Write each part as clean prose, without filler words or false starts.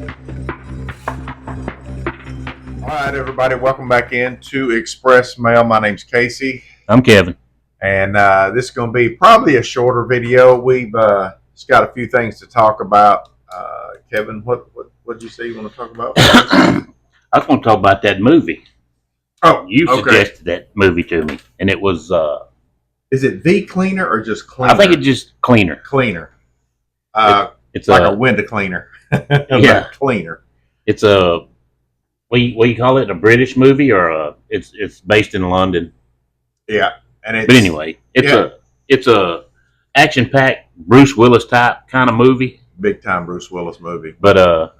All right, everybody, welcome back into Express Mail. My name's Casey, I'm Kevin. and this is going to be probably a shorter video. We've just got a few things to talk about. Kevin, what did you say you want to talk about? I was going to talk about that movie. Oh, You okay. suggested that movie to me, and it was. Is it The Cleaner or just Cleaner? I think it's just Cleaner. Cleaner. It's like a window cleaner. Yeah. Cleaner. It's a what you call it? A British movie, or it's based in London. Yeah, and it's, But anyway, it's a action packed Bruce Willis type kind of movie, big time Bruce Willis movie, but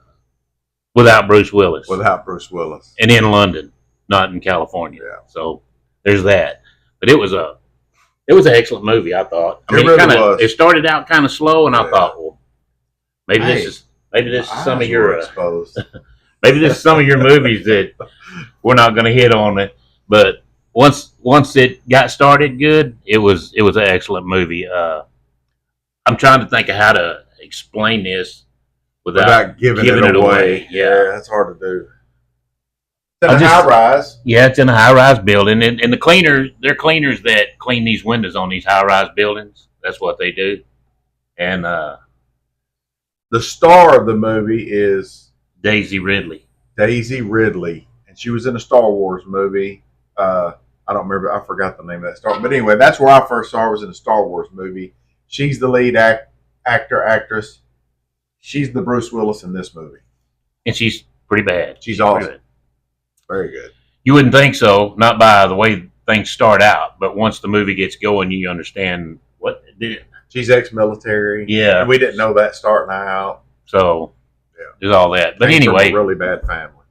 without Bruce Willis. Without Bruce Willis, and in London, not in California. Yeah. So there's that. But it was an excellent movie, I thought. I mean, really was. It started out kind of slow, and I thought, well, maybe Hey, this is some of eyes were your exposed. maybe this is some of your movies that we're not going to hit on it. But once it got started good, it was an excellent movie. I'm trying to think of how to explain this without giving it away. Yeah, that's hard to do. It's in a high rise. Yeah, it's in a high rise building, and they're cleaners that clean these windows on these high rise buildings. That's what they do. And the star of the movie is Daisy Ridley. Daisy Ridley, and she was in a Star Wars movie. I don't remember. I forgot the name of that star. But anyway, that's where I first saw her, was in a Star Wars movie. She's the lead actress. She's the Bruce Willis in this movie, And she's pretty bad. She's awesome. Good. Very good. You wouldn't think so, not by the way things start out, but once the movie gets going, you understand what it did. She's ex-military. Yeah. And we didn't know that starting out. So there's all that. But Came from anyway, a really bad family.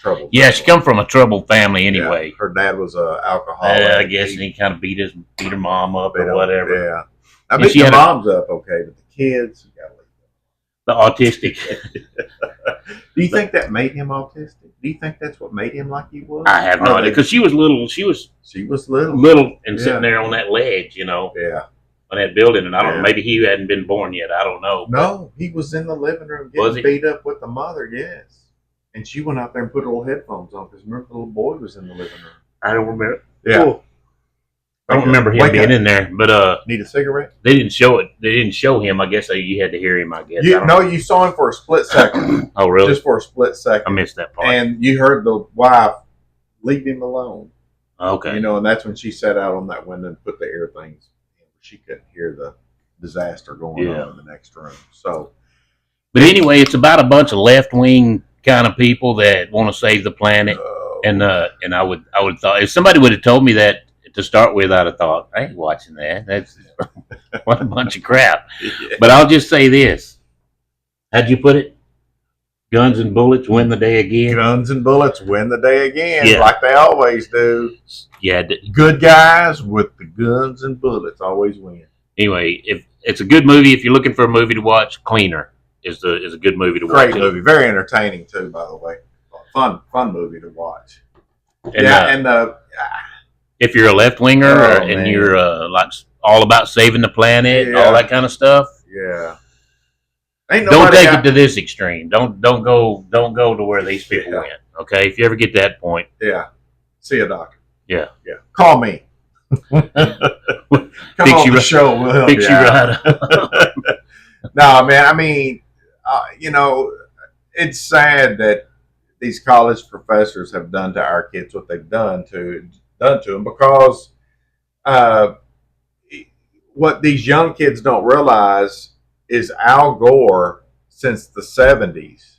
Trouble. yeah, she come from a troubled family anyway. Yeah. Her dad was an alcoholic. I guess he kind of beat her mom up or whatever. Yeah. I mean, the mom's up okay, but the kids, you gotta leave the autistic. Do you think that made him autistic? Do you think that's what made him like he was? I have no idea, because she was little. She was little and sitting there on that ledge, Yeah. on that building, and I don't know, maybe he hadn't been born yet. I don't know. No, he was in the living room getting beat up with the mother. Yes, and she went out there and put little headphones on because remember the little boy was in the living room. I don't remember. Yeah. Cool. I don't remember him being in there, but need a cigarette? They didn't show it. They didn't show him. I guess you had to hear him. I guess. You saw him for a split second. Oh, really? Just for a split second. I missed that part. And you heard the wife leave him alone. Okay. And that's when she sat out on that window and put the air things in. She couldn't hear the disaster going on in the next room. So, but anyway, it's about a bunch of left wing kind of people that want to save the planet, and I would thought if somebody would have told me that to start with, I'd have thought, I ain't watching that. That's what a bunch of crap. Yeah. But I'll just say this. How'd you put it? Guns and bullets win the day again. Guns and bullets win the day again, Yeah. like they always do. Yeah. Good guys with the guns and bullets always win. Anyway, if it's a good movie, if you're looking for a movie to watch, Cleaner is a good movie to watch. Great movie, very entertaining too. By the way, fun movie to watch. And, if you're a left winger and you're like all about saving the planet, all that kind of stuff, don't take it to this extreme. Don't go to where these people went. Okay, if you ever get to that point, see a doctor. Yeah, call me. Come on the show. We'll help fix you right up. No, man. I mean, it's sad that these college professors have done to our kids what they've done to them, because what these young kids don't realize is Al Gore, since the 70s,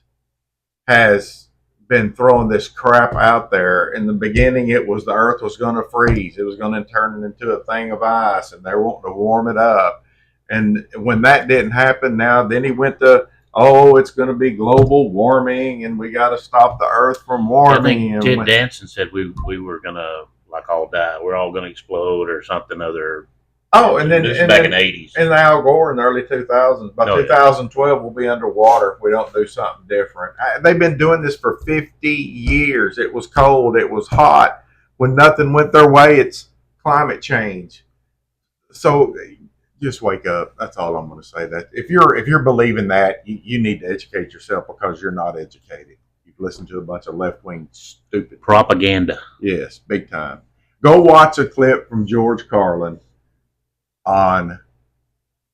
has been throwing this crap out there. In the beginning, it was the earth was going to freeze. It was going to turn into a thing of ice, and they were wanting to warm it up. And when that didn't happen, then he went to, it's going to be global warming, and we got to stop the earth from warming. I think Ted Danson said we were going to all die. We're all going to explode or something other. And then back in the 80s. And Al Gore in the early 2000s. By 2012, we'll be underwater if we don't do something different. They've been doing this for 50 years. It was cold. It was hot. When nothing went their way, it's climate change. So just wake up. That's all I'm going to say. That if you're believing that, you need to educate yourself because you're not educated. You've listened to a bunch of left wing stupid Propaganda. Yes, big time. Go watch a clip from George Carlin on.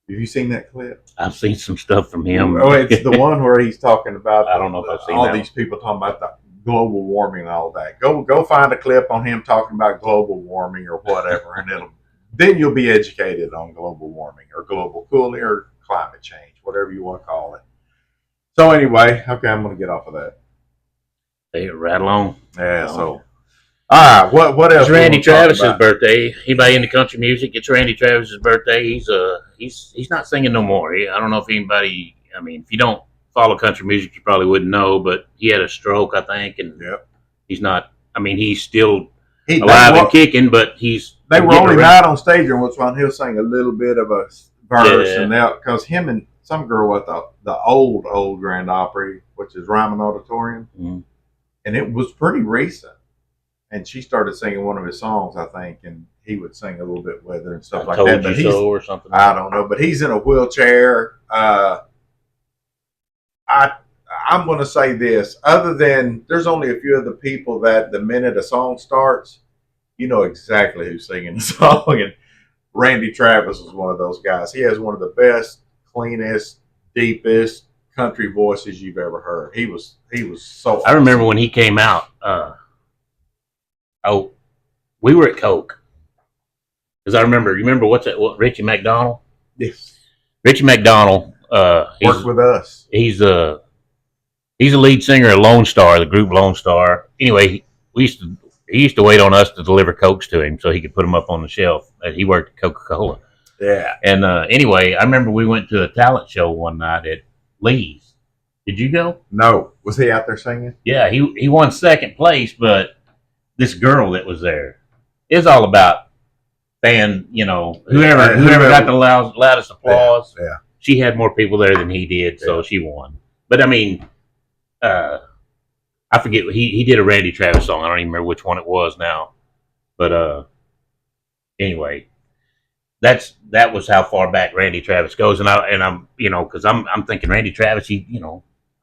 Have you seen that clip? I've seen some stuff from him. Oh, it's the one where he's talking about. I don't know if I've seen all that these people talking about the global warming and all that. Go find a clip on him talking about global warming or whatever, and then you'll be educated on global warming or global cooling or climate change, whatever you want to call it. So anyway, okay, I'm going to get off of that. Hey, right along. Yeah. So, all right. What else? It's Randy Travis's birthday. Anybody into country music? It's Randy Travis's birthday. He's not singing no more. I don't know if anybody. I mean, if you don't follow country music, you probably wouldn't know. But he had a stroke, I think, and he's not. I mean, he's still alive and kicking, but They were only night on stage, and what's wrong? He'll sing a little bit of a verse, and because him and some girl at the old Grand Opry, which is Ryman Auditorium, and it was pretty recent. And she started singing one of his songs, I think, and he would sing a little bit with her and stuff like that. But he's, or something. I don't know, but he's in a wheelchair. I'm going to say this. Other than there's only a few of the people that the minute a song starts, you know exactly who's singing the song. And Randy Travis was one of those guys. He has one of the best, cleanest, deepest country voices you've ever heard. He was so awesome. I remember when he came out. We were at Coke. Because I remember, you remember what Richie McDonald? Yes. Richie McDonald worked with us. He's a lead singer of Lone Star, the group Lone Star. Anyway, he used to wait on us to deliver Cokes to him so he could put them up on the shelf. He worked at Coca-Cola. Yeah. And anyway, I remember we went to a talent show one night at Lee's. Did you go? No. Was he out there singing? Yeah, he won second place, but this girl that was there, is all about fan, whoever got the loudest applause. Yeah. She had more people there than he did, so she won. But I mean, I forget, he did a Randy Travis song. I don't even remember which one it was now. But anyway, that was how far back Randy Travis goes, and I'm because I'm thinking Randy Travis,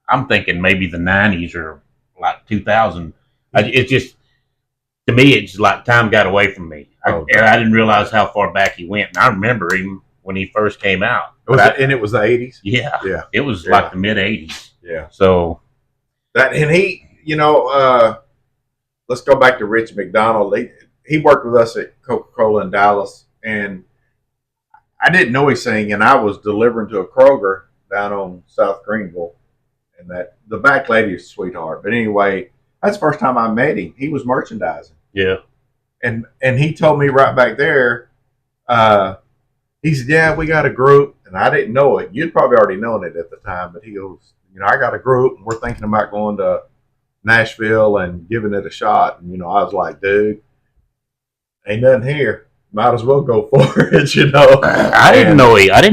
I'm thinking maybe the 90s or like 2000. It's just, to me, it's like time got away from me. I didn't realize how far back he went. And I remember him when he first came out. And it was the 80s? Yeah. Yeah. It was like the mid 80s. Yeah. So and he, let's go back to Rich McDonald. He worked with us at Coca-Cola in Dallas, and I didn't know he sang, and I was delivering to a Kroger down on South Greenville, and the back lady is a sweetheart. But anyway, that's the first time I met him. He was merchandising. Yeah. And he told me right back there, he said, yeah, we got a group. And I didn't know it. You'd probably already known it at the time. But he goes, I got a group, and we're thinking about going to Nashville and giving it a shot. And, I was like, dude, ain't nothing here. Might as well go for it, I didn't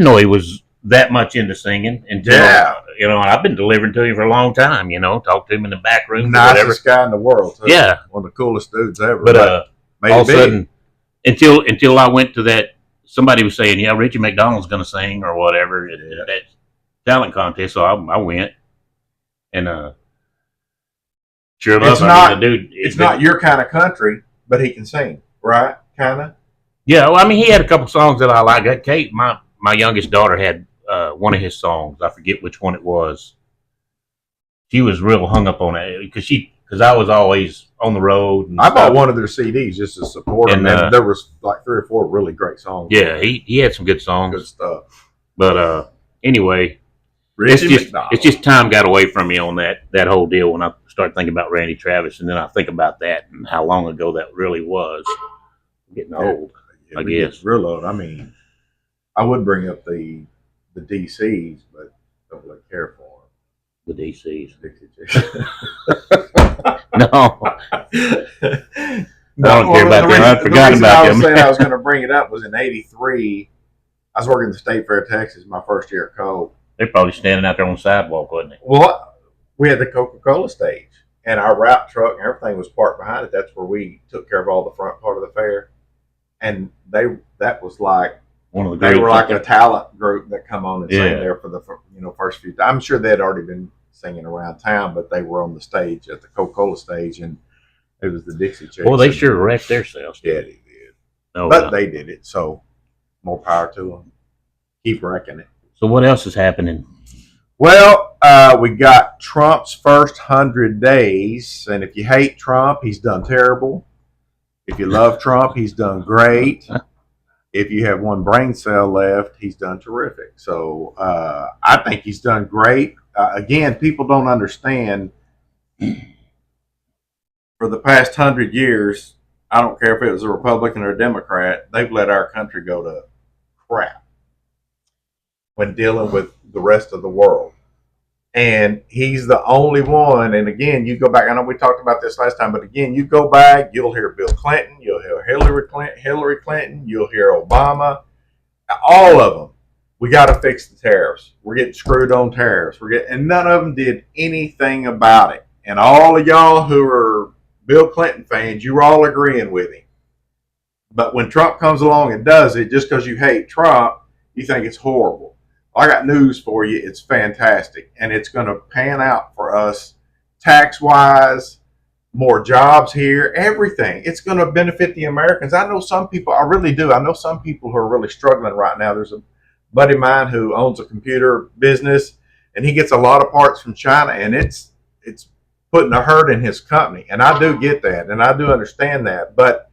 know he was that much into singing until I've been delivering to him for a long time. Talked to him in the back room. Nicest guy in the world. Too. Yeah, one of the coolest dudes ever. But all of a sudden, until I went to that, somebody was saying, "Yeah, Richie McDonald's going to sing or whatever at that talent contest." So I went, and sure enough, it's not your kind of country, but he can sing, right? Kind of. Yeah, well, I mean, he had a couple songs that I like. Kate, my youngest daughter, had one of his songs. I forget which one it was. She was real hung up on it because I was always on the road. I bought one of their CDs just to support them, and there was like 3 or 4 really great songs. Yeah, he had some good songs. Good stuff. But anyway, it's just time got away from me on that whole deal when I start thinking about Randy Travis, and then I think about that and how long ago that really was. I'm getting old. I guess real old. I mean, I would bring up the DCs, but don't really care for them. The DCs. No. I don't care about them. I forgot about them. I was going to bring it up was in '83. I was working in the State Fair, Texas, my first year at Coke. They're probably standing out there on the sidewalk, wasn't they? Well, we had the Coca-Cola stage, and our route truck and everything was parked behind it. That's where we took care of all the front part of the fair. And that was like one of the They groups. were up like there. a talent group that come on and sang Yeah. there for the first few. I'm sure they'd already been singing around town, but they were on the stage at the Coca-Cola stage, and it was the Dixie Chicks. Well, they sure wrecked themselves. Yeah, they did. No But doubt. they did it, so more power to them. Keep wrecking it. So what else is happening? Well, we got Trump's first 100 days, and if you hate Trump, he's done terrible. If you love Trump, he's done great. If you have one brain cell left, he's done terrific. So I think he's done great. Again, people don't understand. For the past 100 years, I don't care if it was a Republican or a Democrat, they've let our country go to crap when dealing with the rest of the world. And he's the only one. And again, you go back. I know we talked about this last time, but again, you go back. You'll hear Bill Clinton. You'll hear Hillary Clinton. You'll hear Obama. All of them. We got to fix the tariffs. We're getting screwed on tariffs. And none of them did anything about it. And all of y'all who are Bill Clinton fans, you were all agreeing with him. But when Trump comes along and does it, just because you hate Trump, you think it's horrible. I got news for you. It's fantastic. And it's going to pan out for us tax-wise, more jobs here, everything. It's going to benefit the Americans. I know some people, I really do. I know some people who are really struggling right now. There's a buddy of mine who owns a computer business, and he gets a lot of parts from China, and it's putting a hurt in his company. And I do get that, and I do understand that. But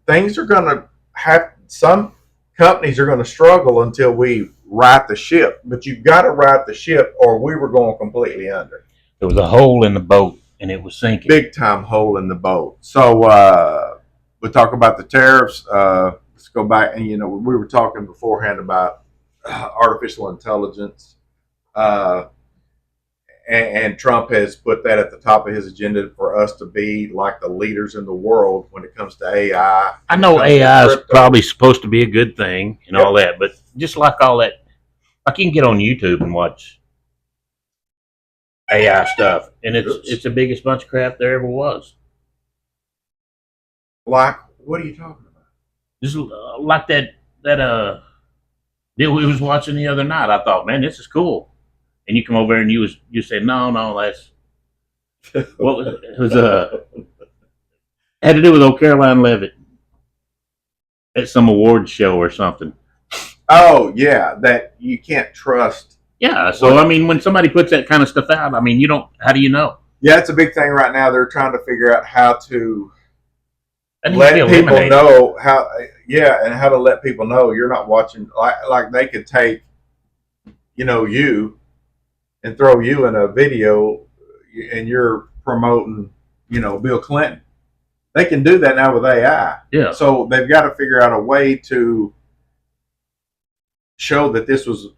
things are going to have some companies are going to struggle until we right the ship. But you've got to right the ship, or we were going completely under. There was a hole in the boat, and it was sinking. Big time hole in the boat. So we talk about the tariffs. Let's go back, and we were talking beforehand about artificial intelligence, and Trump has put that at the top of his agenda for us to be like the leaders in the world when it comes to AI. I know AI is probably supposed to be a good thing and all that, but just like all that, like you can get on YouTube and watch AI stuff, and it's the biggest bunch of crap there ever was. Like, what are you talking about? Just like that deal we was watching the other night. I thought, man, this is cool. And you come over and you say, no, that's what was it? It was had to do with old Caroline Levitt at some awards show or something. Oh yeah, that you can't trust. Yeah, so I mean, when somebody puts that kind of stuff out, I mean, you don't. How do you know? Yeah, it's a big thing right now. They're trying to figure out how to That let needs to be people eliminated. know how. Yeah, and how to let people know you're not watching. Like they could take, you and throw you in a video, and you're promoting, Bill Clinton. They can do that now with AI. Yeah. So they've got to figure out a way to show that this was.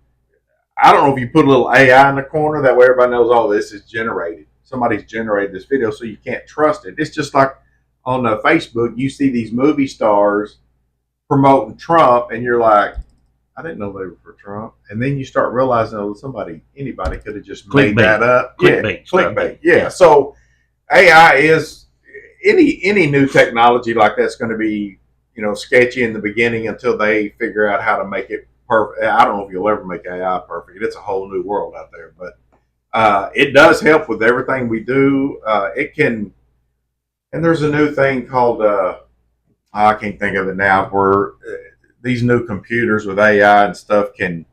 I don't know if you put a little AI in the corner, that way everybody knows, oh, this is generated. Somebody's generated this video, so you can't trust it. It's just like on Facebook, you see these movie stars promoting Trump, and you're like, I didn't know they were for Trump. And then you start realizing, anybody could have just made that up. Clickbait. Clickbait. Yeah. So AI is any new technology like that's going to be, sketchy in the beginning until they figure out how to make it perfect. I don't know if you'll ever make AI perfect. It's a whole new world out there, but it does help with everything we do. It can, and there's a new thing called, I can't think of it now, where these new computers with AI and stuff can,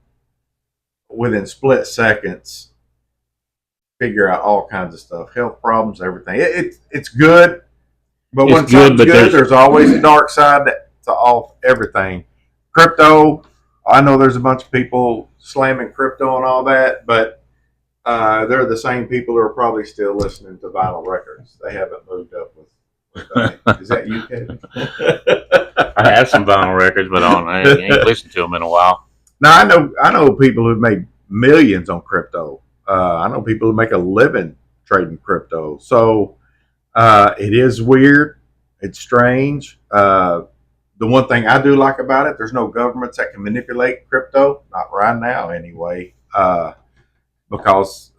within split seconds, figure out all kinds of stuff, health problems, everything. It's good, but when something's good, there's always a dark side to everything. Crypto, I know there's a bunch of people slamming crypto and all that, but they're the same people who are probably still listening to vinyl records. They haven't moved up with is that you, Kevin? I have some vinyl records, but I ain't listened to them in a while. Now I know people who've made millions on crypto. I know people who make a living trading crypto. So it is weird. It's strange. The one thing I do like about it, there's no governments that can manipulate crypto. Not right now, anyway, because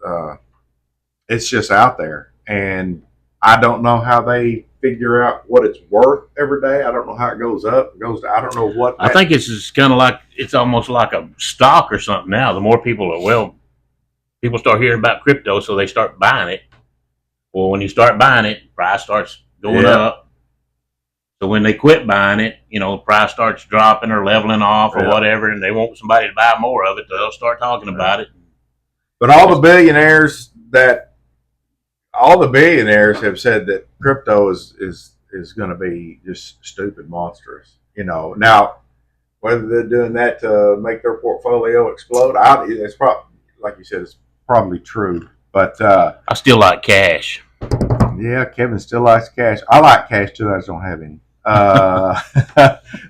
it's just out there, and I don't know how they figure out what it's worth every day. I don't know how it goes up, it goes down. I don't know what. I think it's just kind of like it's almost like a stock or something now. The more people people start hearing about crypto, so they start buying it. Well, when you start buying it, price starts going up. So when they quit buying it, price starts dropping or leveling off or whatever, and they want somebody to buy more of it, so they'll start talking about it. But all the billionaires have said that crypto is going to be just stupid, monstrous. Now whether they're doing that to make their portfolio explode, it's probably, like you said, it's probably true. But I still like cash. Yeah, Kevin still likes cash. I like cash too. I just don't have any.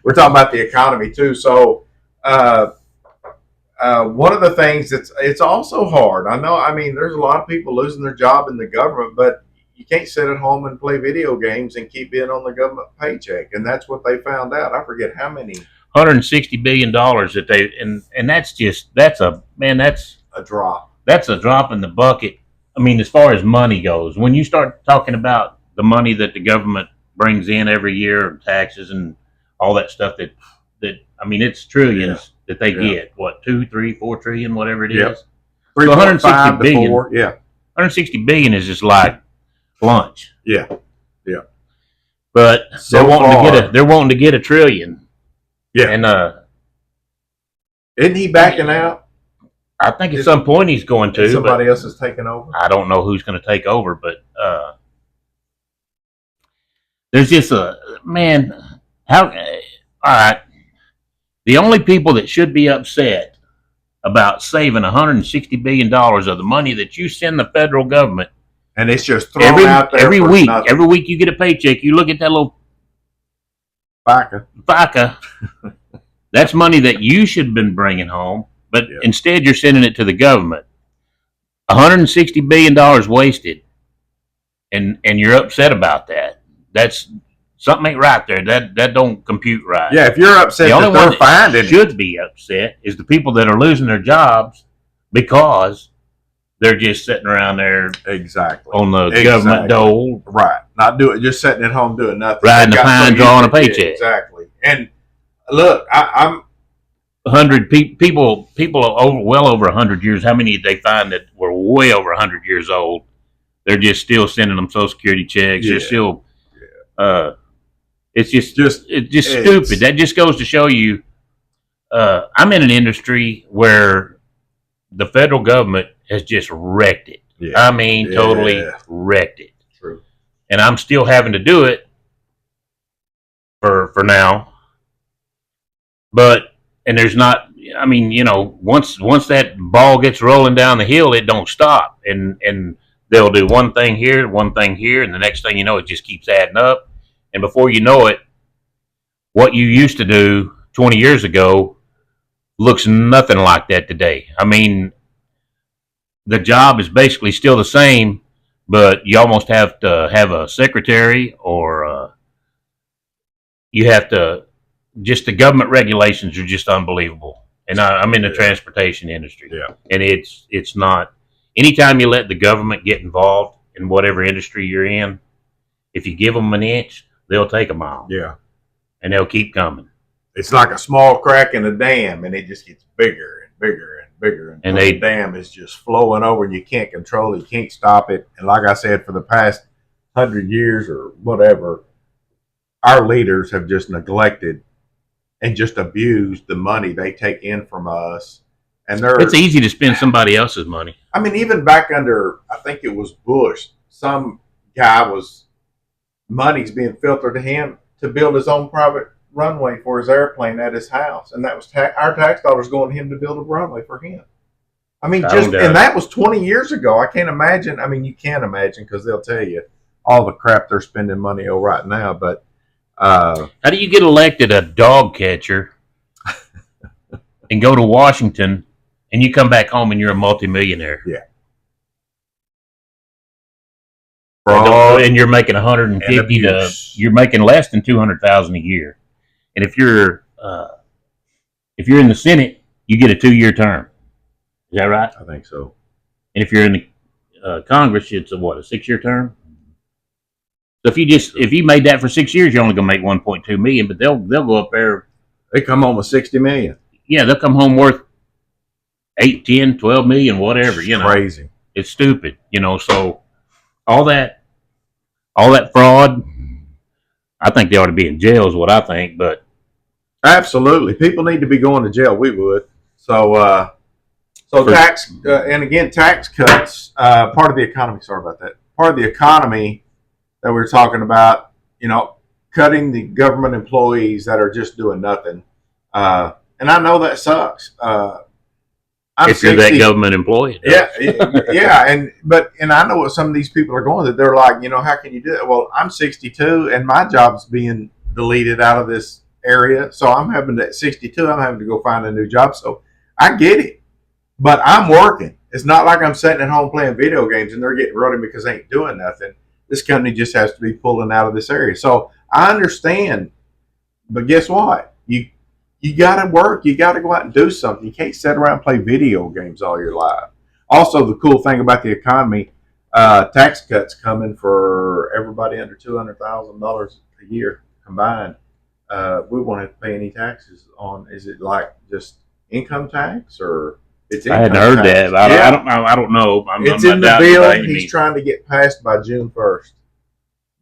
We're talking about the economy too. So one of the things it's also hard. I know. I mean, there's a lot of people losing their job in the government, but you can't sit at home and play video games and keep in on the government paycheck. And that's what they found out. I forget how many. $160 billion that they and that's a drop. That's a drop in the bucket. I mean, as far as money goes, when you start talking about the money that the government brings in every year, taxes and all that stuff, that I mean, it's trillions that they get. What, 2, 3, 4 trillion, whatever it is. 3, so 160 billion. 4, 160 billion is just like lunch. Yeah. But So they're wanting to get a trillion. Yeah. And isn't he backing out? I think at some point he's going to. Somebody else is taking over. I don't know who's going to take over, but there's just all right. The only people that should be upset about saving $160 billion of the money that you send the federal government, and it's just thrown out there every week. Nothing. Every week you get a paycheck. You look at that little FICA. That's money that you should have been bringing home. But instead, you're sending it to the government. $160 billion wasted, and you're upset about that. That's something ain't right there. That don't compute right. Yeah, if you're upset, the only that one that should be upset is the people that are losing their jobs because they're just sitting around there on the government dole, right? Not just sitting at home doing nothing, riding the pine, drawing a paycheck. Exactly. And look, I'm 100 people over well over 100 years. How many did they find that were way over 100 years old? They're just still sending them Social Security checks. They're still, it's just stupid. That just goes to show you. I'm in an industry where the federal government has just wrecked it. Yeah. I mean, totally wrecked it. True. And I'm still having to do it for now, but. And there's not, I mean, once that ball gets rolling down the hill, it don't stop. And they'll do one thing here, and the next thing you know, it just keeps adding up. And before you know it, what you used to do 20 years ago looks nothing like that today. I mean, the job is basically still the same, but you almost have to have a secretary or you have to. Just the government regulations are just unbelievable. And I'm in the transportation industry. Yeah. And it's not, anytime you let the government get involved in whatever industry you're in, if you give them an inch, they'll take a mile. Yeah. And they'll keep coming. It's like a small crack in a dam, and it just gets bigger and bigger and bigger. And the dam is just flowing over, and you can't control it. You can't stop it. And like I said, for the past 100 years or whatever, our leaders have just neglected and just abused the money they take in from us. And it's easy to spend somebody else's money. I mean, even back under, I think it was Bush, some guy money's being filtered to him to build his own private runway for his airplane at his house. And that was our tax dollars going to him to build a runway for him. I mean, and that was 20 years ago. I can't imagine. I mean, you can't imagine because they'll tell you all the crap they're spending money on right now. But how do you get elected a dog catcher and go to Washington and you come back home and you're a multimillionaire? Yeah. And you're making 150 to you're making less than 200,000 a year. And if you're in the Senate, you get a 2-year term. Is that right? I think so. And if you're in the Congress, it's a 6-year term. So if you made that for 6 years, you're only gonna make 1.2 million, but they'll go up there. They come home with 60 million. Yeah, they'll come home worth 8, 10, 12 million, whatever. You know, Crazy. it's stupid. You know, so all that fraud, I think they ought to be in jail, is what I think. But Absolutely, people need to be going to jail. We would. So tax and again, tax cuts. Part of the economy. Sorry about that. Part of the economy that we were talking about. You know, cutting the government employees that are just doing nothing. And I know that sucks. I'm if you're that government employee, yeah, and I know what some of these people are going through. They're like, how can you do that? Well, I'm 62 and my job's being deleted out of this area, so I'm having to 62. I'm having to go find a new job. So I get it, but I'm working. It's not like I'm sitting at home playing video games and they're getting rid of me because they ain't doing nothing. This company just has to be pulling out of this area. So I understand, but guess what? You got to work. You got to go out and do something. You can't sit around and play video games all your life. Also, the cool thing about the economy, tax cuts coming for everybody under $200,000 a year combined. We won't have to pay any taxes on. Is it like just income tax or? It's I hadn't heard tax. that. I don't know. It's in the bill. He's trying to get passed by June 1st.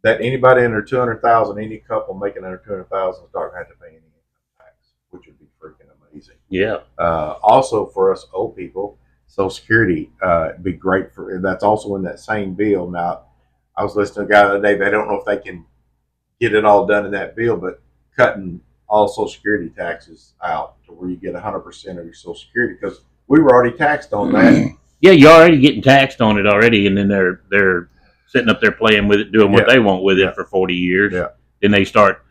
That anybody under 200,000, any couple making under 200,000, start having to pay any income tax, which would be freaking amazing. Yeah. Also, for us old people, Social Security would be great for. That's also in that same bill. Now, I was listening to a guy the other day. They don't know if they can get it all done in that bill, but cutting all Social Security taxes out to where you get 100% of your Social Security, because we were already taxed on that. Yeah, you're already getting taxed on it already, and then they're sitting up there playing with it, doing what they want with it for 40 years. Yeah. Then they start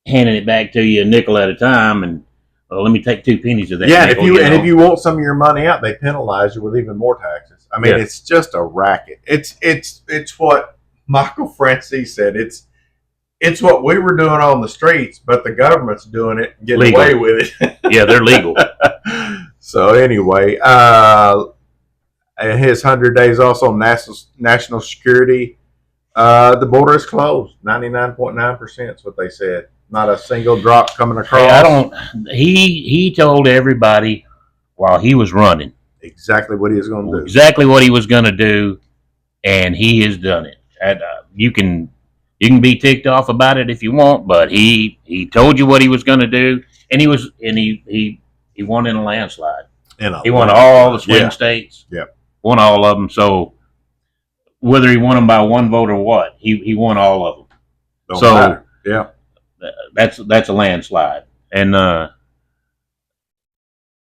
handing it back to you a nickel at a time, and let me take 2 pennies of that. Yeah, nickel, if you want some of your money out, they penalize you with even more taxes. I mean, It's just a racket. It's what Michael Francis said. It's what we were doing on the streets, but the government's doing it, and getting away with it. Yeah, they're legal. So anyway, his 100 days also national security. The border is closed. 99.9% is what they said. Not a single drop coming across. He told everybody while he was running exactly what he was going to do. Exactly what he was going to do, and he has done it. And you can be ticked off about it if you want, but he told you what he was going to do, and he won in a landslide. He won all the swing states. Yeah. Won all of them. So whether he won them by one vote or what, he won all of them. Don't matter. Yeah. That's a landslide. And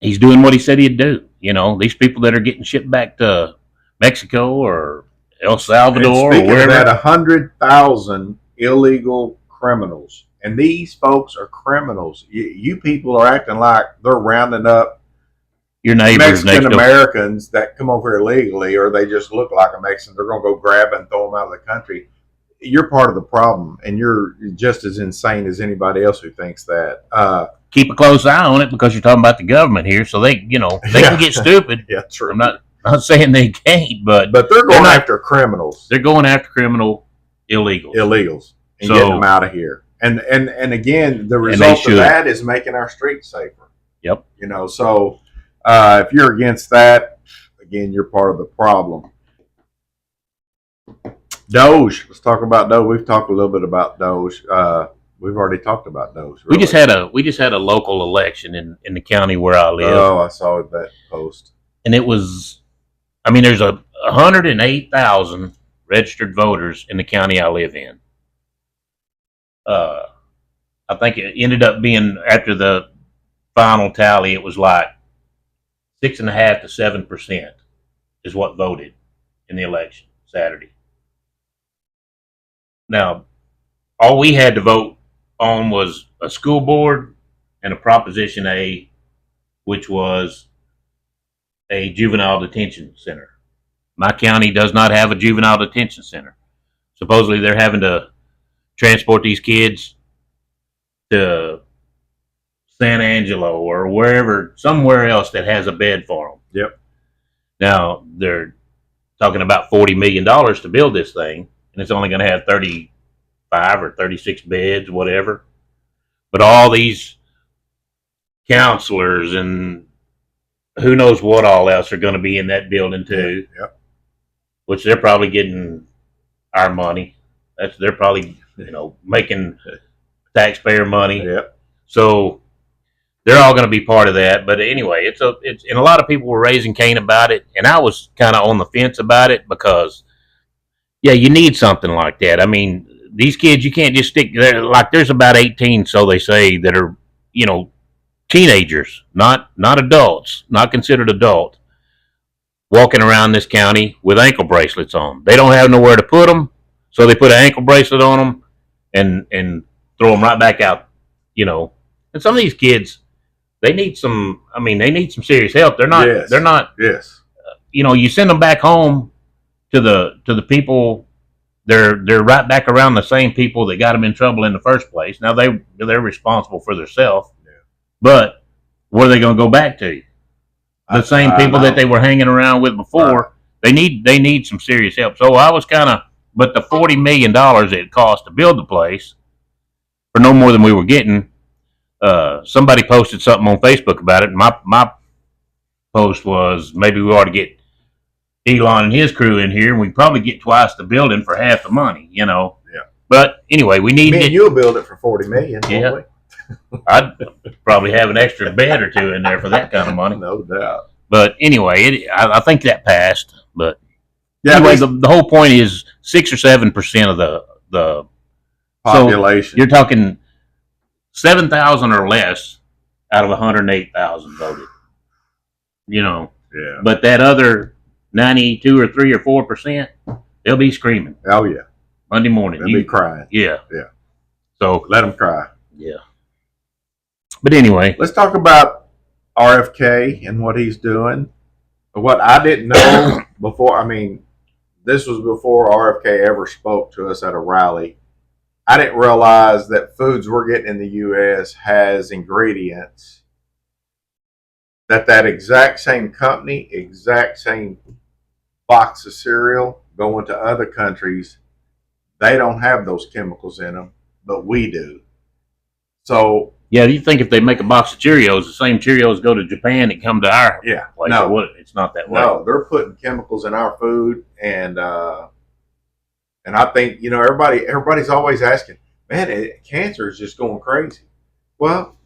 he's doing what he said he'd do. These people that are getting shipped back to Mexico or El Salvador or wherever. That 100,000 illegal criminals. And these folks are criminals. You people are acting like they're rounding up your neighbors, Mexican Americans that come over here illegally, or they just look like a Mexican. They're going to go grab and throw them out of the country. You're part of the problem, and you're just as insane as anybody else who thinks that. Keep a close eye on it, because you're talking about the government here, so they can get stupid. Yeah, true. I'm not saying they can't, but they're going after criminals. They're going after criminal illegals, and getting them out of here. And again, the result of that is making our streets safer. Yep. So if you're against that, again, you're part of the problem. Doge. Let's talk about Doge. We've talked a little bit about Doge. We've already talked about Doge. Really. We just had a local election in the county where I live. Oh, I saw that post. And it was, there's 108,000 registered voters in the county I live in. I think it ended up being, after the final tally, it was like 6.5% to 7% is what voted in the election Saturday. Now, all we had to vote on was a school board and a Proposition A, which was a juvenile detention center. My county does not have a juvenile detention center. Supposedly they're having to transport these kids to San Angelo or wherever, somewhere else that has a bed for them. Yep. Now, they're talking about $40 million to build this thing. and it's only going to have 35 or 36 beds, whatever. But all these counselors and who knows what all else are going to be in that building too, Yep. which they're probably getting our money. They're probably making taxpayer money. Yep. So they're all going to be part of that. But anyway, it's and a lot of people were raising Cain about it, and I was kind of on the fence about it because yeah, you need something like that. I mean, these kids you can't just stick there. Like there's about 18, so they say, that are teenagers, not adults, not considered adult, walking around this county with ankle bracelets on. They don't have nowhere to put them, so they put an ankle bracelet on them and throw them right back out. And some of these kids, they need some. I mean, they need some serious help. They're not. Yes. They're not. Yes. You send them back home to the people. They're right back around the same people that got them in trouble in the first place. Now they're responsible for themselves, but what are they going to go back to? The same people that they were hanging around with before. Right. They need some serious help. So I was but the $40 million it cost to build the place for no more than we were getting. Somebody posted something on Facebook about it. My post was, maybe we ought to get Elon and his crew in here, and we probably get twice the building for half the money. Yeah. But anyway, we need. Me and you'll build it for $40 million. Yeah. I'd probably have an extra bed or two in there for that kind of money. No doubt. But anyway, I think that passed. But yeah, anyway, the whole point is 6 or 7% of the population. So you're talking 7,000 or less out of 108,000 voted. Yeah. But that other 92 or 3 or 4%, they'll be screaming. Oh yeah. Monday morning. They'll be crying. Yeah. Yeah. So let them cry. Yeah. But anyway, let's talk about RFK and what he's doing. What I didn't know before, I mean, this was before RFK ever spoke to us at a rally. I didn't realize that foods we're getting in the U.S. has ingredients that exact same company, exact same box of cereal going to other countries, they don't have those chemicals in them, but we do. So yeah, you think if they make a box of Cheerios, the same Cheerios go to Japan and come to our place? No, it's not that way. No, they're putting chemicals in our food, and I think everybody's always asking, man, cancer is just going crazy. Well,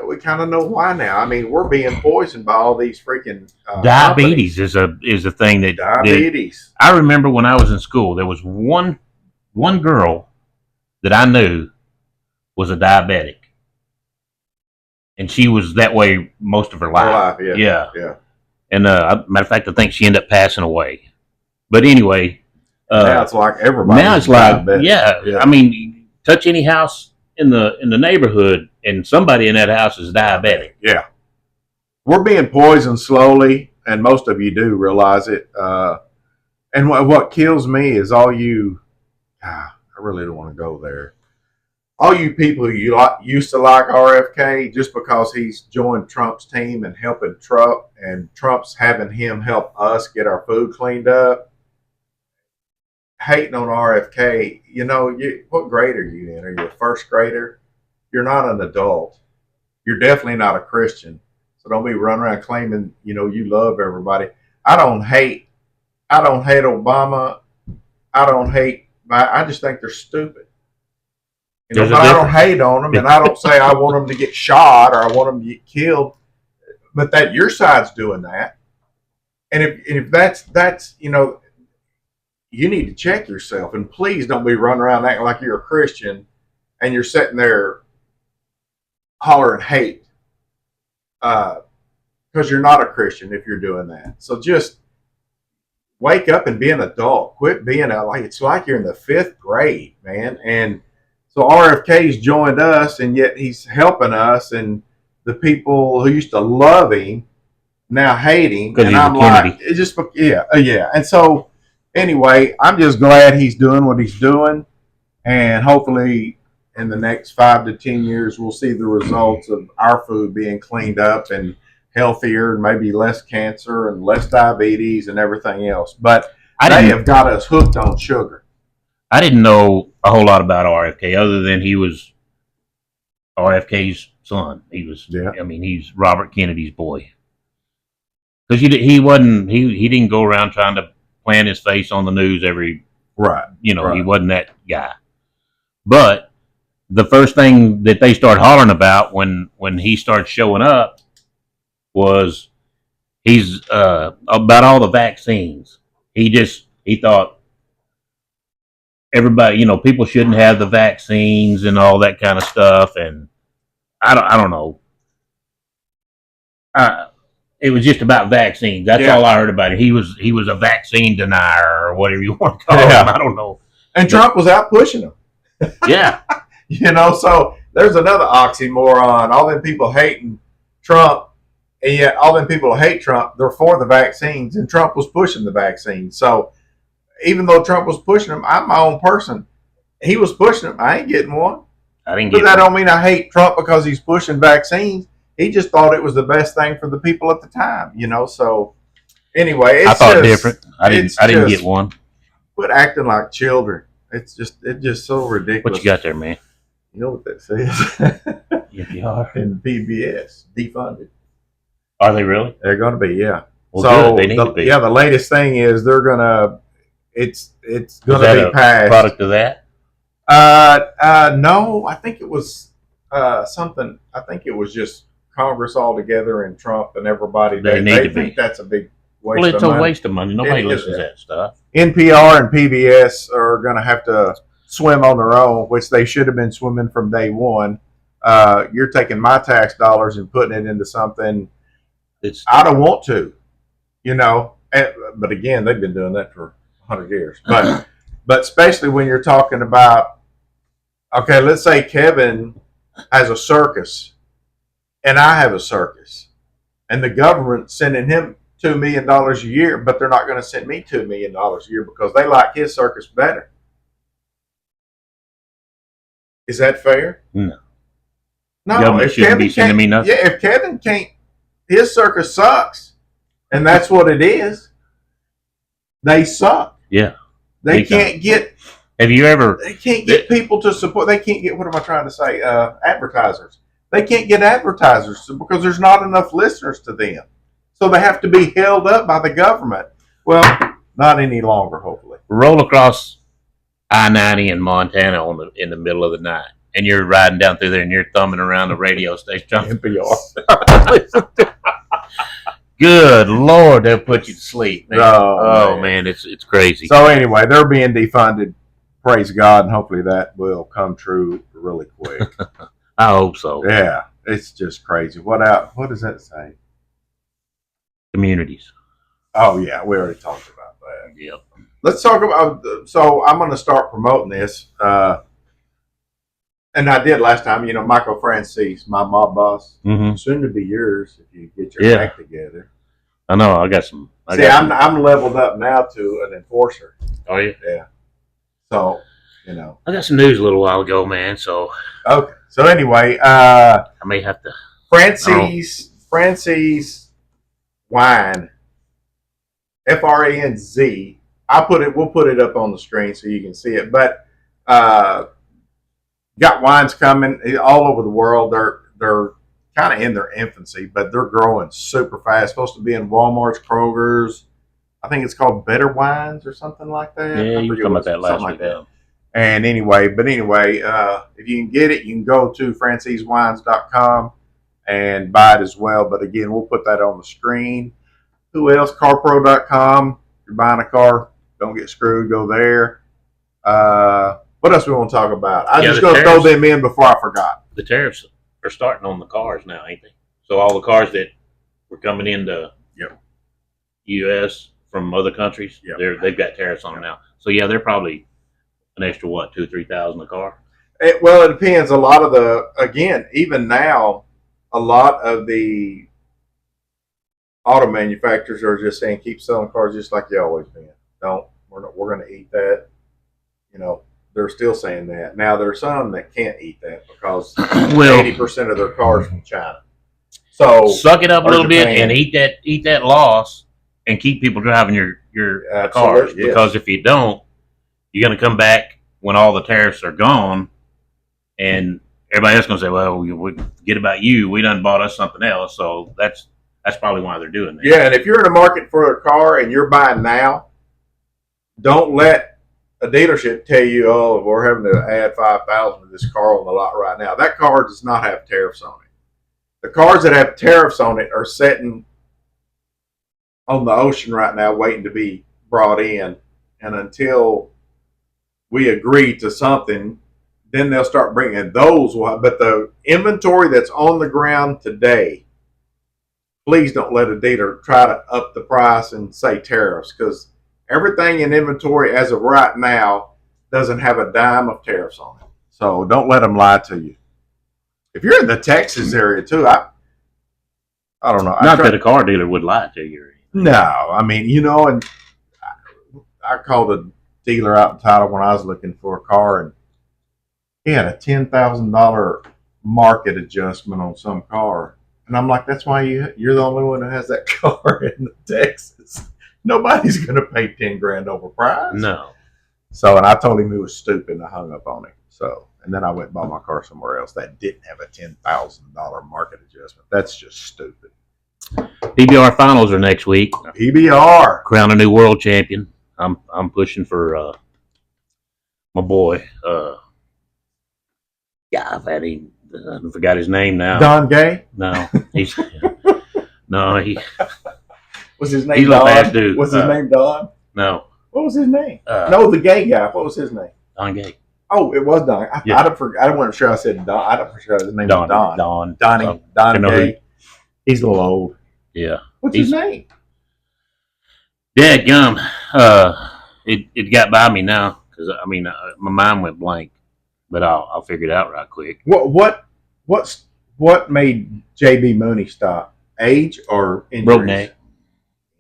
we kind of know why now. I mean, we're being poisoned by all these freaking diabetes is a thing that diabetes. I remember when I was in school, there was one girl that I knew was a diabetic. And she was that way most of her life. Yeah. And matter of fact, I think she ended up passing away. But anyway, now it's like everybody. Now it's like yeah. I mean, touch any house in the neighborhood, and somebody in that house is diabetic. Yeah, we're being poisoned slowly, and most of you do realize it. And what kills me is all you. I really don't want to go there. All you people who used to like RFK just because he's joined Trump's team and helping Trump, and Trump's having him help us get our food cleaned up, hating on RFK, what grade are you in? Are you a first grader? You're not an adult. You're definitely not a Christian. So don't be running around claiming, you love everybody. I don't hate Obama. I just think they're stupid. But I don't hate on them, and I don't say I want them to get shot or I want them to get killed. But that your side's doing that, and if that's you need to check yourself, and please don't be running around acting like you're a Christian, and you're sitting there hollering hate, because you're not a Christian if you're doing that. So just wake up and be an adult. Quit being it's like you're in the 5th grade, man. And so RFK's joined us, and yet he's helping us, and the people who used to love him now hate him. And I'm like, it's just yeah. And so anyway, I'm just glad he's doing what he's doing, and hopefully in the next 5 to 10 years we'll see the results of our food being cleaned up and healthier, and maybe less cancer and less diabetes and everything else. But they have got us hooked on sugar. I didn't know a whole lot about RFK other than he was RFK's son. He was, Yeah. I mean, he's Robert Kennedy's boy. Because he wasn't, he didn't go around trying to plant his face on the news every, Right. he Right. wasn't that guy. But the first thing that they started hollering about when he started showing up was he's about all the vaccines. He thought everybody, people shouldn't have the vaccines and all that kind of stuff. And I don't know. It was just about vaccines. That's all I heard about it. He was a vaccine denier or whatever you want to call him. I don't know. And Trump was out pushing him. Yeah. So there's another oxymoron. All them people hating Trump, and yet all them people who hate Trump, they're for the vaccines, and Trump was pushing the vaccines. So even though Trump was pushing them, I'm my own person. He was pushing them. I ain't getting one. I didn't But get that one. don't mean I hate Trump because he's pushing vaccines. He just thought it was the best thing for the people at the time, So anyway, I thought just different. I didn't get one. Quit acting like children. It's just so ridiculous. What you got there, man? You know what that says? If you are. In PBS, defunded. Are they really? They're going to be, yeah. Well, so good. They need to be. Yeah, the latest thing is they're gonna. It's going to be passed. Product of that? No, I think it was something. I think it was just Congress all together and Trump and everybody. They need to think be. that's a big waste. Well, it's of a money. waste of money. Nobody It is listens to that stuff. NPR and PBS are going to have to swim on their own, which they should have been swimming from day one. You're taking my tax dollars and putting it into something I don't want to, But again, they've been doing that for 100 years. But especially when you're talking about, okay, let's say Kevin has a circus and I have a circus, and the government sending him $2 million a year, but they're not going to send me $2 million a year because they like his circus better. Is that fair? No. No. Government shouldn't be sending me nothing. Yeah, if Kevin can't, his circus sucks, and that's what it is. They suck. Yeah. They can't get. Have you ever? They can't get people to support. They can't get. What am I trying to say? Advertisers. They can't get advertisers because there's not enough listeners to them. So they have to be held up by the government. Well, not any longer, hopefully. Roll across I-90 in Montana in the middle of the night, and you're riding down through there, and you're thumbing around the radio station. NPR. Good Lord, they'll put you to sleep, man. Oh, man, it's crazy. So anyway, they're being defunded. Praise God, and hopefully that will come true really quick. I hope so. Yeah, it's just crazy. What does that say? Communities. Oh yeah, we already talked about that. Yep. Let's talk about. So I'm going to start promoting this, and I did last time. Michael Francis, my mob boss, soon to be yours if you get your act together. I know. I got some. I'm leveled up now to an enforcer. Are you? Yeah. So I got some news a little while ago, man. So okay. So anyway, I may have to. Francis Wine, FRANZ. We'll put it up on the screen so you can see it. But got wines coming all over the world. They're kind of in their infancy, but they're growing super fast. Supposed to be in Walmart's, Kroger's. I think it's called Better Wines or something like that. Yeah, you were talking about that last week. And anyway, if you can get it, you can go to franciswines.com and buy it as well. But again, we'll put that on the screen. Who else? CarPro.com. If you're buying a car, don't get screwed. Go there. What else we want to talk about? I'm just going to throw them in before I forgot. The tariffs are starting on the cars now, ain't they? So all the cars that were coming into U.S. from other countries, they've got tariffs on them now. So yeah, they're probably an extra $2,000 or $3,000 a car. It depends. Even now, a lot of the auto manufacturers are just saying keep selling cars just like you always been. We're going to eat that. They're still saying that. Now there are some that can't eat that because 80% of their cars from China. So suck it up a little bit and eat that loss and keep people driving your cars. Yes. Because if you don't, you're going to come back when all the tariffs are gone, and everybody else gonna say, "Well, we forget about you. We done bought us something else." So that's probably why they're doing that. Yeah, and if you're in the market for a car and you're buying now, don't let a dealership tell you, "Oh, we're having to add 5,000 to this car on the lot right now." That car does not have tariffs on it. The cars that have tariffs on it are sitting on the ocean right now, waiting to be brought in. And until we agree to something, then they'll start bringing those. But the inventory that's on the ground today, please don't let a dealer try to up the price and say tariffs, because everything in inventory as of right now doesn't have a dime of tariffs on it. So don't let them lie to you. If you're in the Texas area too, I don't know. Not that a car dealer would lie to you. No, I mean, and I called a dealer out in Tyler when I was looking for a car, and he had a $10,000 market adjustment on some car. And I'm like, that's why you're the only one who has that car in Texas. Nobody's going to pay 10 grand over price. No. So, and I told him he was stupid, and I hung up on him. So, and then I went and bought my car somewhere else that didn't have a $10,000 market adjustment. That's just stupid. PBR finals are next week. PBR. Crown a new world champion. I'm pushing for my boy. Yeah, I forgot his name now. Don Gay? No, he's no, he was his name. He's Don? a fast dude. Was his name Don? No. What was his name? No, the gay guy. What was his name? Don Gay. Oh, it was Don. I wasn't sure I said Don. I don't for sure his name was Don. Donnie. Don Gay. He's a little old. Yeah. What's his name? Dadgum. It got by me now because my mind went blank, but I'll figure it out right quick. What made JB Mooney stop? Age or injuries? Broke neck.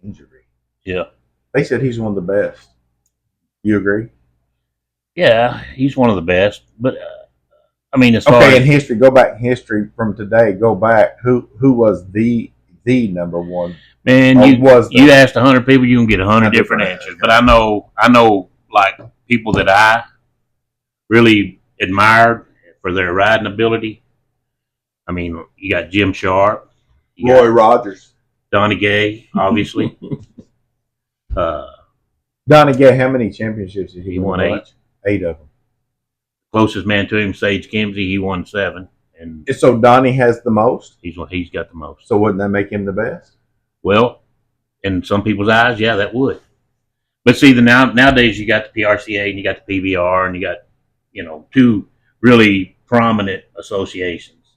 Injury. Yeah. They said he's one of the best. You agree? Yeah, he's one of the best. But as far in history, go back in history from today. Go back. Who was the number one? Man, you asked 100 people, you can get 100 different answers. But I know like people that I really admired for their riding ability. You got Jim Sharp, Roy Rogers, Donnie Gay, obviously. Donnie Gay, how many championships did he won? 8. 8 of them. Closest man to him, Sage Kimsey, he won 7. And so Donnie has the most? He's got the most. So wouldn't that make him the best? Well, in some people's eyes, yeah, that would. But see, nowadays you got the PRCA and you got the PBR and you got, 2 really prominent associations.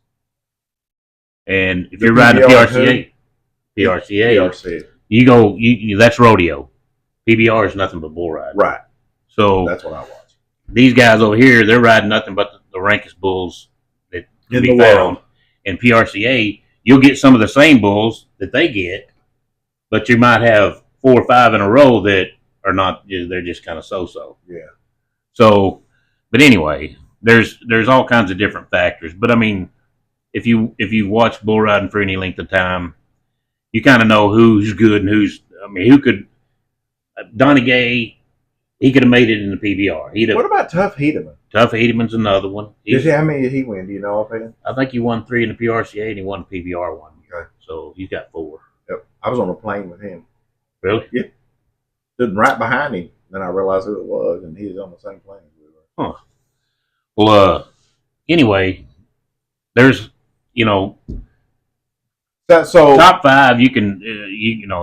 And if you're riding the PRCA, you go, that's rodeo. PBR is nothing but bull riding. Right. So that's what I watch. These guys over here, they're riding nothing but the rankest bulls that can be found. In PRCA, you'll get some of the same bulls that they get, but you might have 4 or 5 in a row that are not. They're just kind of so-so. Yeah. So, but anyway, there's all kinds of different factors. But if you watch bull riding for any length of time, you kind of know who's good and who's. Who could. Donnie Gay, he could have made it in the PBR. What about Tuff Hedeman? Tuff Hedeman's another one. How many did he win? Do you know offhand? I think he won 3 in the PRCA and he won the PBR one. Okay. So he's got 4. Yep. I was on a plane with him. Really? Yeah. Stood right behind him. Then I realized who it was, and he was on the same plane as we were. Huh. Well, anyway, there's, so top 5. You can,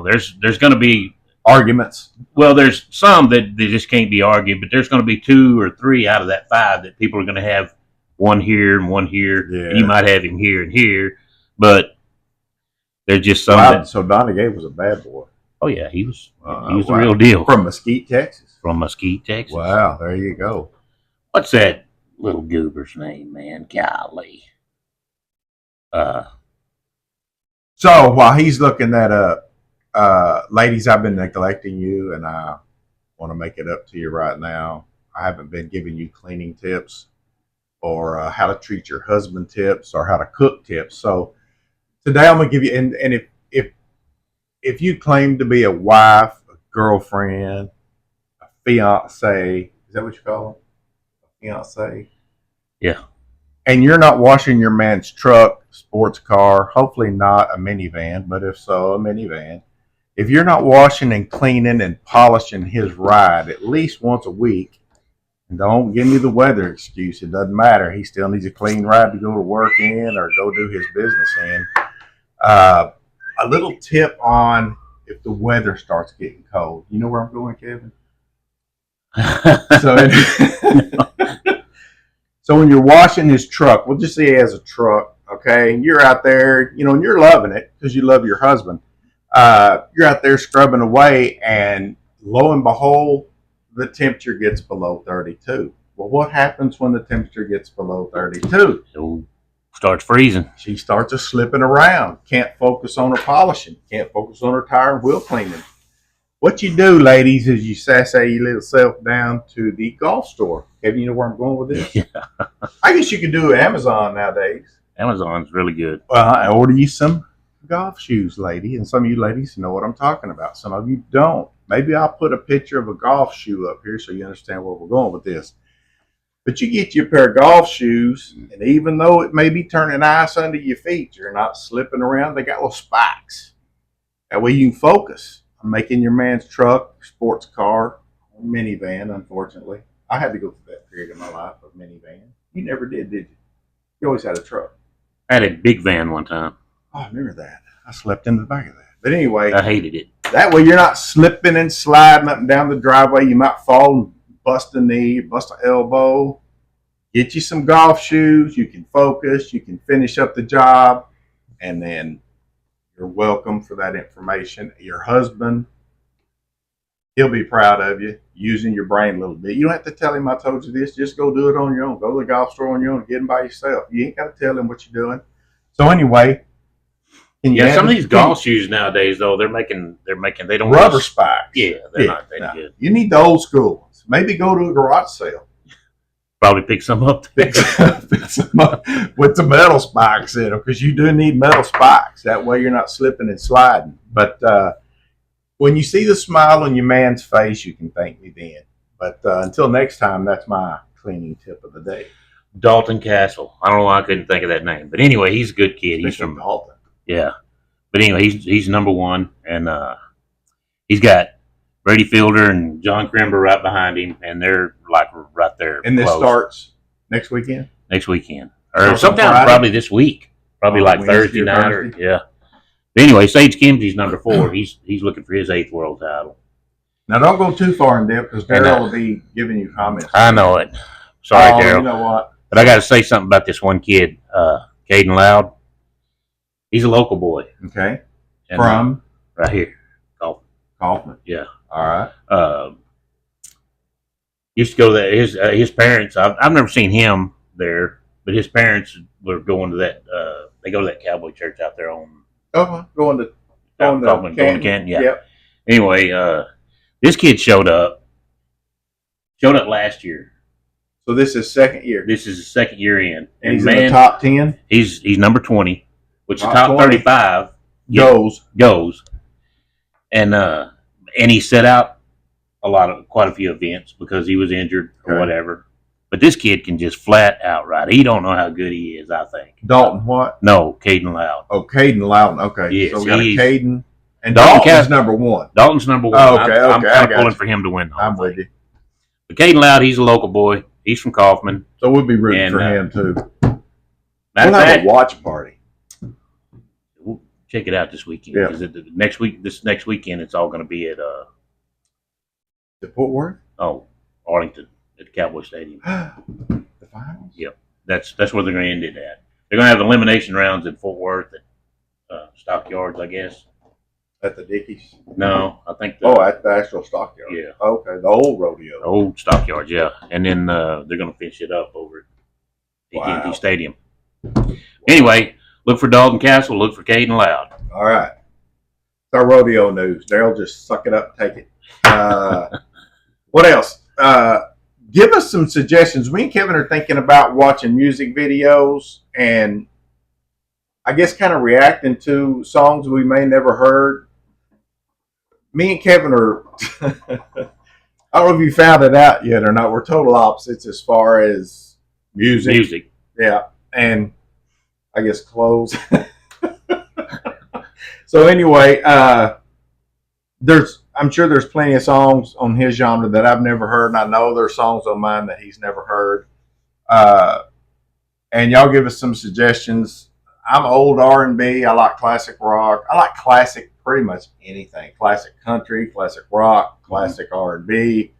there's going to be arguments. Well, there's some that they just can't be argued, but there's going to be 2 or 3 out of that 5 that people are going to have one here and one here. Yeah. You might have him here and here, but there's just some. So Donnie Gay was a bad boy. Oh yeah, he was the real deal. From Mesquite, Texas. Wow, there you go. What's that little goober's name, man? Golly. So while he's looking that up, ladies, I've been neglecting you, and I want to make it up to you right now. I haven't been giving you cleaning tips or how to treat your husband tips or how to cook tips. So today I'm going to give you, and if you claim to be a wife, a girlfriend, a fiance, is that what you call them? fiance. Yeah. And you're not washing your man's truck, sports car, hopefully not a minivan, but if so, a minivan. If you're not washing and cleaning and polishing his ride at least once a week, and don't give me the weather excuse, it doesn't matter. He still needs a clean ride to go to work in or go do his business in. A little tip on if the weather starts getting cold. You know where I'm going, Kevin? So, so when you're washing his truck, we'll just say he has a truck, okay, and you're out there, and you're loving it because you love your husband. You're out there scrubbing away, and lo and behold, the temperature gets below 32. Well, what happens when the temperature gets below 32? It starts freezing. She starts a slipping around. Can't focus on her polishing. Can't focus on her tire and wheel cleaning. What you do, ladies, is you sassy your little self down to the golf store. Kevin, you know where I'm going with this? Yeah. I guess you could do Amazon nowadays. Amazon's really good. I order you some golf shoes, lady, and some of you ladies know what I'm talking about. Some of you don't. Maybe I'll put a picture of a golf shoe up here so you understand where we're going with this. But you get you a pair of golf shoes, and even though it may be turning ice under your feet, you're not slipping around. They got little spikes. That way you can focus on making your man's truck, sports car, or minivan, unfortunately. I had to go through that period of my life of minivan. You never did you? You always had a truck. I had a big van one time. Oh, I remember that. I slept in the back of that. But anyway, I hated it. that way you're not slipping and sliding up and down the driveway. You might fall and bust a knee, bust an elbow. Get you some golf shoes. You can focus. You can finish up the job. And then you're welcome for that information. Your husband, he'll be proud of you using your brain a little bit. You don't have to tell him I told you this. Just go do it on your own. Go to the golf store on your own and get him by yourself. You ain't got to tell him what you're doing. So anyway, yeah, some of these golf shoes nowadays, though, they don't rubber spikes. Yeah, they're not that good. You need the old school ones. Maybe go to a garage sale. Probably pick some up. Pick some up with the metal spikes in them because you do need metal spikes. That way you're not slipping and sliding. But when you see the smile on your man's face, you can thank me then. But until next time, that's my cleaning tip of the day. Dalton Castle. I don't know why I couldn't think of that name, but anyway, he's a good kid. He's from Dalton. Yeah, but anyway, he's number one, and he's got Brady Fielder and John Crimber right behind him, and they're like right there. And this close. starts next weekend? Next weekend. Or sometime probably this week. Probably like Thursday night. Or, yeah. But anyway, Sage Kimsey's number 4. He's looking for his 8th world title. Now, don't go too far in depth because Daryl will be giving you comments. I know it. Sorry, Daryl. You know what? But I got to say something about this one kid, Caden Loud. He's a local boy. Okay. And, from? Right here. Kaufman. Yeah. All right. Used to go there. His parents. I've never seen him there, but his parents were going to that. They go to that Cowboy church out there on. Going to Canton. Yeah. Yep. Anyway, this kid showed up. Showed up last year. So this is second year. This is his second year in, and he's in the top 10. He's number 20, which top 35 goes, and he set out quite a few events because he was injured or whatever. But this kid can just flat out ride. He don't know how good he is, I think. Dalton what? No, Caden Loud. Oh, Caden Loudon. Okay. Yes, so we got a Caden. And Dalton's number 1. Dalton's number 1. Oh, okay, I'm kind of pulling for him to win. I'm with you. But Caden Loud, he's a local boy. He's from Kaufman. So we'll be rooting for him, too. We'll have a watch party. We'll check it out this weekend. Yeah. This next weekend, it's all going to be at Fort Worth? Oh, Arlington at the Cowboy Stadium. The finals? Yep. That's where they're going to end it at. They're going to have elimination rounds at Fort Worth at Stockyards, I guess. At the Dickies? No, I think. At the actual Stockyards. Yeah. Okay, the old rodeo. The old Stockyards, yeah. And then they're going to finish it up over at AT&T Stadium. Anyway, look for Dalton Castle. Look for Caden Loud. All right. It's our rodeo news. Daryl, just suck it up and take it. What else? Give us some suggestions. Me and Kevin are thinking about watching music videos and I guess kind of reacting to songs we may never heard. Me and Kevin are I don't know if you found it out yet or not. We're total opposites as far as music. Music. Yeah, and I guess clothes. So anyway, I'm sure there's plenty of songs on his genre that I've never heard, and I know there's songs on mine that he's never heard. And y'all give us some suggestions. I'm old R&B. I like classic rock. I like classic pretty much anything. Classic country, classic rock, classic R&B.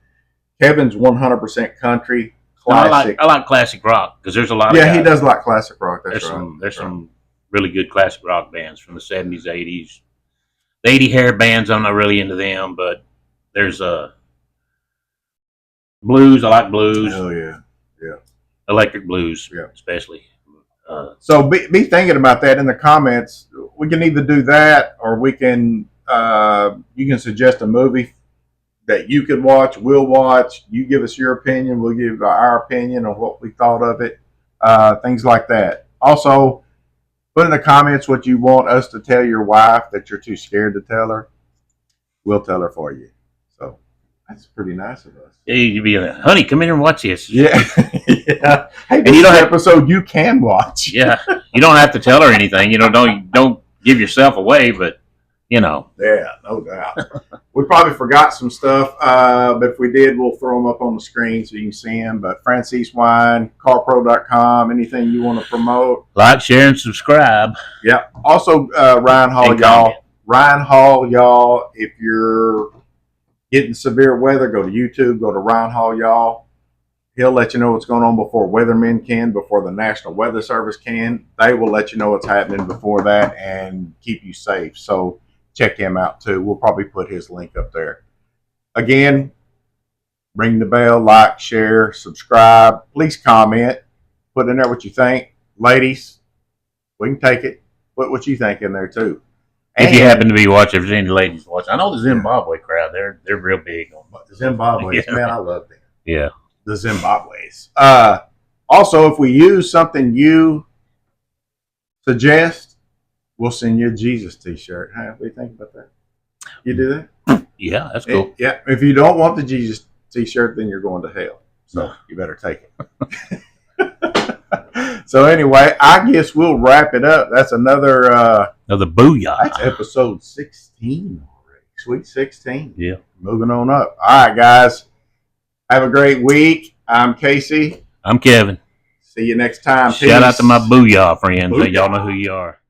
Kevin's 100% country. Classic. I like classic rock because there's a lot. Yeah, he does like classic rock. That's there's right. There's some really good classic rock bands from the 70s, 80s. The 80 hair bands, I'm not really into them, but there's blues. I like blues. Oh yeah, Electric blues, yeah. especially. So be thinking about that in the comments. We can either do that, or we can you can suggest a movie that you could watch. We'll watch. You give us your opinion. We'll give our opinion on what we thought of it. Things like that. Also, put in the comments what you want us to tell your wife that you're too scared to tell her. We'll tell her for you. So that's pretty nice of us. Yeah, you'd be like, honey, come in and watch this. Yeah. Yeah. Hey, this you don't is an have- episode you can watch. Yeah, you don't have to tell her anything. Don't give yourself away, but Yeah, no doubt. We probably forgot some stuff, but if we did, we'll throw them up on the screen so you can see them. But Francis Wine, CarPro.com, anything you want to promote? like, share, and subscribe. Yeah. Also, Ryan Hall, And y'all. comment. Ryan Hall, y'all. If you're getting severe weather, go to YouTube. Go to Ryan Hall, y'all. He'll let you know what's going on before weathermen can, before the National Weather Service can. They will let you know what's happening before that and keep you safe. So check him out too. We'll probably put his link up there. Again, ring the bell, like, share, subscribe. Please comment. Put in there what you think. Ladies, we can take it. Put what you think in there too. If you happen to be watching, if there's any ladies watching, I know the Zimbabwe crowd. They're real big on. the Zimbabwe's, Yeah. man, I love them. Yeah. The Zimbabwe's. Also, if we use something you suggest, we'll send you a Jesus t-shirt. How do you think about that? You do that? Yeah, that's cool. Yeah. If you don't want the Jesus t-shirt, then you're going to hell. So you better take it. So anyway, I guess we'll wrap it up. That's another Another booyah. that's episode 16 already. Sweet 16. Yeah. Moving on up. All right, guys. Have a great week. I'm Casey. I'm Kevin. See you next time. Shout out Peace. to my booyah friends. Booyah. Y'all know who you are.